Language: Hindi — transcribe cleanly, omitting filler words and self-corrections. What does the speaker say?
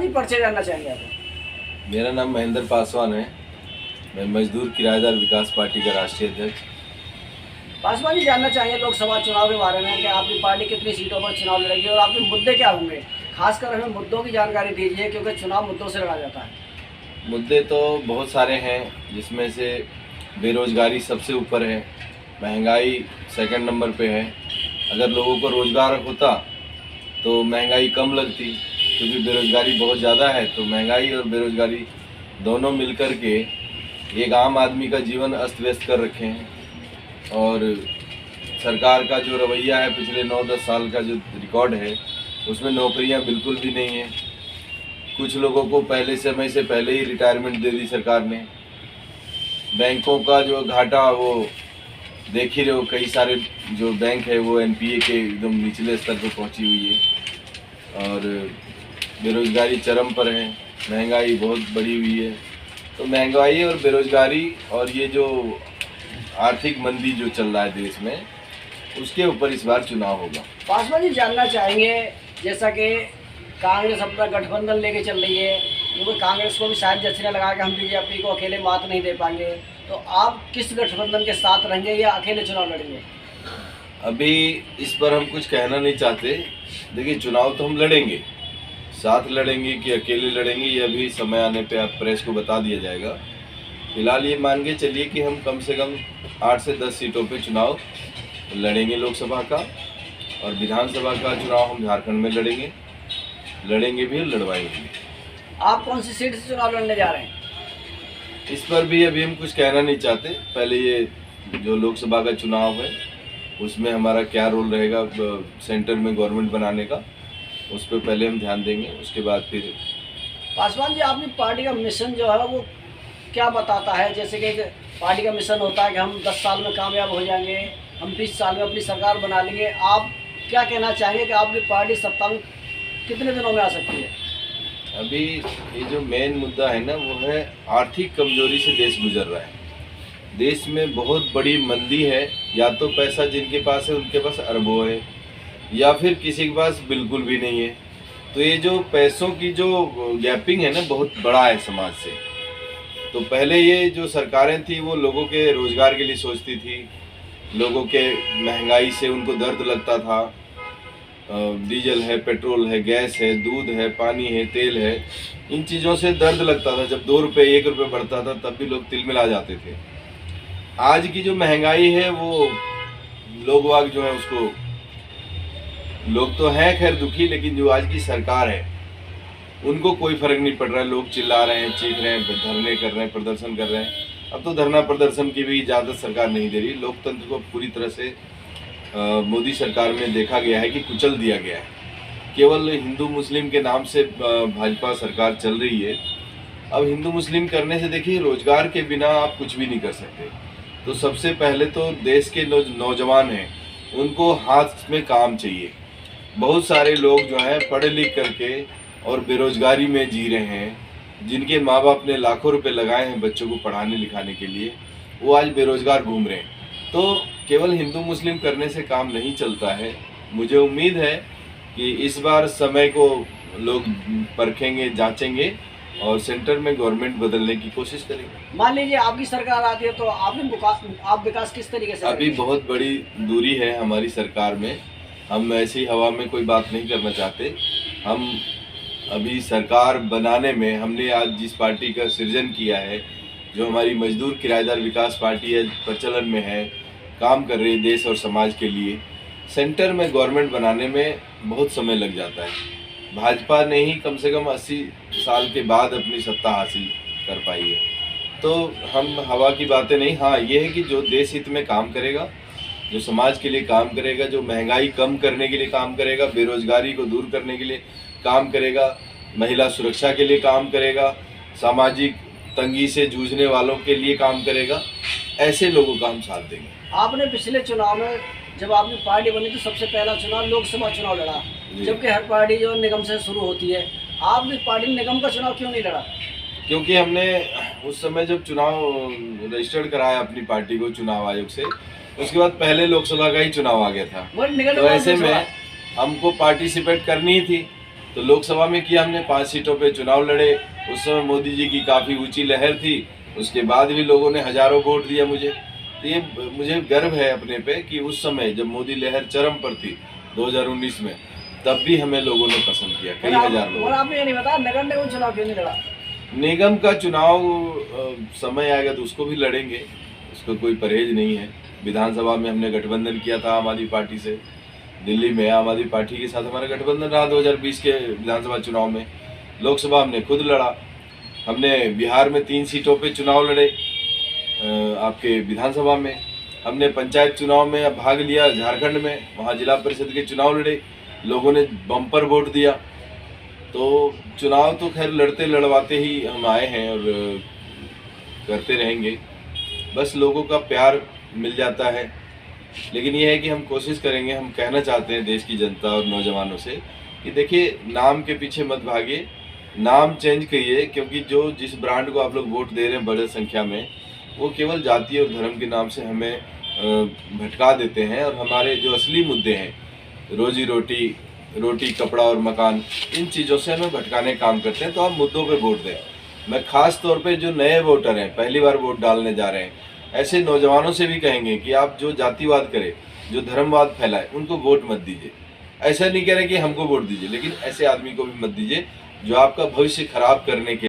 जी परिचय जानना चाहेंगे आप? मेरा नाम महेंद्र पासवान है। मैं मजदूर किराएदार विकास पार्टी का राष्ट्रीय अध्यक्ष। पासवान जी जानना चाहेंगे लोकसभा चुनाव के बारे में कि आपकी पार्टी कितनी सीटों पर चुनाव लड़ेगी और आपके मुद्दे क्या होंगे, खासकर हमें मुद्दों की जानकारी दीजिए क्योंकि चुनाव मुद्दों से लड़ा जाता है। मुद्दे तो बहुत सारे हैं, जिसमें से बेरोजगारी सबसे ऊपर है, महंगाई सेकंड नंबर पे है। अगर लोगों को रोजगार होता तो महंगाई कम लगती, क्योंकि बेरोजगारी बहुत ज़्यादा है। तो महंगाई और बेरोजगारी दोनों मिलकर के एक आम आदमी का जीवन अस्त व्यस्त कर रखे हैं। और सरकार का जो रवैया है, पिछले 9-10 साल का जो रिकॉर्ड है, उसमें नौकरियां बिल्कुल भी नहीं है। कुछ लोगों को पहले समय से पहले ही रिटायरमेंट दे दी सरकार ने। बैंकों का जो घाटा वो देख ही रहे हो, कई सारे जो बैंक है वो एनपीए के एकदम निचले स्तर पर पहुंची हुई है। और बेरोजगारी चरम पर है, महंगाई बहुत बढ़ी हुई है। तो महंगाई और बेरोजगारी और ये जो आर्थिक मंदी जो चल रहा है देश में, उसके ऊपर इस बार चुनाव होगा। पासवान जी जानना चाहेंगे, जैसा कि कांग्रेस अपना गठबंधन लेके चल रही है, क्योंकि कांग्रेस को भी शायद जचने लगा कि हम बीजेपी को अकेले मात नहीं दे पाएंगे, तो आप किस गठबंधन के साथ रहेंगे या अकेले चुनाव लड़ेंगे? अभी इस पर हम कुछ कहना नहीं चाहते। देखिए, चुनाव तो हम लड़ेंगे, साथ लड़ेंगे कि अकेले लड़ेंगे, ये अभी समय आने पे आप प्रेस को बता दिया जाएगा। फिलहाल ये मान के चलिए कि हम कम से कम 8 से 10 सीटों पे चुनाव लड़ेंगे लोकसभा का, और विधानसभा का चुनाव हम झारखंड में लड़ेंगे भी और लड़वाएंगे भी। आप कौन सी सीट से चुनाव लड़ने जा रहे हैं? इस पर भी अभी हम कुछ कहना नहीं चाहते। पहले ये जो लोकसभा का चुनाव है, उसमें हमारा क्या रोल रहेगा सेंटर में गवर्नमेंट बनाने का, उस पर पहले हम ध्यान देंगे, उसके बाद फिर। पासवान जी, आपकी पार्टी का मिशन जो है वो क्या बताता है? जैसे कि पार्टी का मिशन होता है कि हम 10 साल में कामयाब हो जाएंगे, हम 20 साल में अपनी सरकार बना लेंगे। आप क्या कहना चाहेंगे कि आपकी पार्टी सत्ता में कितने दिनों में आ सकती है? अभी ये जो मेन मुद्दा है ना, वो है आर्थिक कमजोरी से देश गुजर रहा है। देश में बहुत बड़ी मंदी है। या तो पैसा जिनके पास है उनके पास अरबों है, या फिर किसी के पास बिल्कुल भी नहीं है। तो ये जो पैसों की जो गैपिंग है ना, बहुत बड़ा है समाज से। तो पहले ये जो सरकारें थी वो लोगों के रोजगार के लिए सोचती थी, लोगों के महंगाई से उनको दर्द लगता था। डीजल है, पेट्रोल है, गैस है, दूध है, पानी है, तेल है, इन चीज़ों से दर्द लगता था। जब 2 रुपये 1 रुपये बढ़ता था तब भी लोग तिलमिला जाते थे। आज की जो महंगाई है वो लोग वाग जो है उसको, लोग तो हैं खैर दुखी, लेकिन जो आज की सरकार है उनको कोई फर्क नहीं पड़ रहा है। लोग चिल्ला रहे हैं, चीख रहे हैं, धरने कर रहे हैं, प्रदर्शन कर रहे हैं। अब तो धरना प्रदर्शन की भी इजाज़त सरकार नहीं दे रही। लोकतंत्र को पूरी तरह से मोदी सरकार में देखा गया है कि कुचल दिया गया है। केवल हिंदू मुस्लिम के नाम से भाजपा सरकार चल रही है। अब हिंदू मुस्लिम करने से देखिए, रोजगार के बिना आप कुछ भी नहीं कर सकते। तो सबसे पहले तो देश के नौजवान हैं, उनको हाथ में काम चाहिए। बहुत सारे लोग जो हैं पढ़े लिख करके और बेरोजगारी में जी रहे हैं, जिनके माँ बाप ने लाखों रुपए लगाए हैं बच्चों को पढ़ाने लिखाने के लिए, वो आज बेरोजगार घूम रहे हैं। तो केवल हिंदू मुस्लिम करने से काम नहीं चलता है। मुझे उम्मीद है कि इस बार समय को लोग परखेंगे, जांचेंगे और सेंटर में गवर्नमेंट बदलने की कोशिश करेंगे। मान लीजिए आपकी सरकार आती है तो आप विकास किस तरीके से अभी करेंगे? बहुत बड़ी दूरी है हमारी सरकार में। हम ऐसी हवा में कोई बात नहीं करना चाहते। हम अभी सरकार बनाने में, हमने आज जिस पार्टी का सृजन किया है, जो हमारी मजदूर किराएदार विकास पार्टी है, प्रचलन में है, काम कर रही है देश और समाज के लिए, सेंटर में गवर्नमेंट बनाने में बहुत समय लग जाता है। भाजपा ने ही कम से कम 80 साल के बाद अपनी सत्ता हासिल कर पाई है। तो हम हवा की बातें नहीं, हाँ ये है कि जो देश हित में काम करेगा, जो समाज के लिए काम करेगा, जो महंगाई कम करने के लिए काम करेगा, बेरोजगारी को दूर करने के लिए काम करेगा, महिला सुरक्षा के लिए काम करेगा, सामाजिक तंगी से जूझने वालों के लिए काम करेगा, ऐसे लोगों का हम साथ देंगे। आपने पिछले चुनाव में जब आपकी पार्टी बनी तो सबसे पहला चुनाव लोकसभा चुनाव लड़ा, जबकि हर पार्टी जो निगम से शुरू होती है। आपकी पार्टी ने निगम का चुनाव क्यों नहीं लड़ा? क्योंकि हमने उस समय जब चुनाव रजिस्टर्ड कराया अपनी पार्टी को चुनाव आयोग से, उसके बाद पहले लोकसभा का ही चुनाव आ गया था। तो ऐसे में हमको पार्टिसिपेट करनी ही थी, तो लोकसभा में किया हमने, 5 सीटों पे चुनाव लड़े। उस समय मोदी जी की काफ़ी ऊंची लहर थी, उसके बाद भी लोगों ने हजारों वोट दिया मुझे। तो ये मुझे गर्व है अपने पे कि उस समय जब मोदी लहर चरम पर थी 2019 में, तब भी हमें लोगों ने पसंद किया, कई हजार और लोग। आपने ये नहीं बताया नगर निगम चुनाव क्यों नहीं लड़ा? निगम का चुनाव समय आएगा तो उसको भी लड़ेंगे, उसको कोई परहेज नहीं है। विधानसभा में हमने गठबंधन किया था आम आदमी पार्टी से, दिल्ली में आम आदमी पार्टी के साथ हमारा गठबंधन रहा 2020 के विधानसभा चुनाव में। लोकसभा हमने खुद लड़ा, हमने बिहार में 3 सीटों पे चुनाव लड़े, आपके विधानसभा में हमने पंचायत चुनाव में भाग लिया, झारखंड में वहाँ जिला परिषद के चुनाव लड़े, लोगों ने बम्पर वोट दिया। तो चुनाव तो खैर लड़ते लड़वाते ही हम आए हैं और करते रहेंगे, बस लोगों का प्यार मिल जाता है। लेकिन ये है कि हम कोशिश करेंगे, हम कहना चाहते हैं देश की जनता और नौजवानों से कि देखिए, नाम के पीछे मत भागिए, नाम चेंज करिए, क्योंकि जो जिस ब्रांड को आप लोग वोट दे रहे हैं बड़े संख्या में, वो केवल जाति और धर्म के नाम से हमें भटका देते हैं। और हमारे जो असली मुद्दे हैं, रोजी रोटी, रोटी कपड़ा और मकान, इन चीज़ों से हमें भटकाने का काम करते हैं। तो आप मुद्दों पे वोट दें। मैं ख़ास तौर पे जो नए वोटर हैं, पहली बार वोट डालने जा रहे हैं, ऐसे नौजवानों से भी कहेंगे कि आप जो जातिवाद करें, जो धर्मवाद फैलाए, उनको वोट मत दीजिए। ऐसा नहीं कह रहे कि हमको वोट दीजिए, लेकिन ऐसे आदमी को भी मत दीजिए जो आपका भविष्य खराब करने के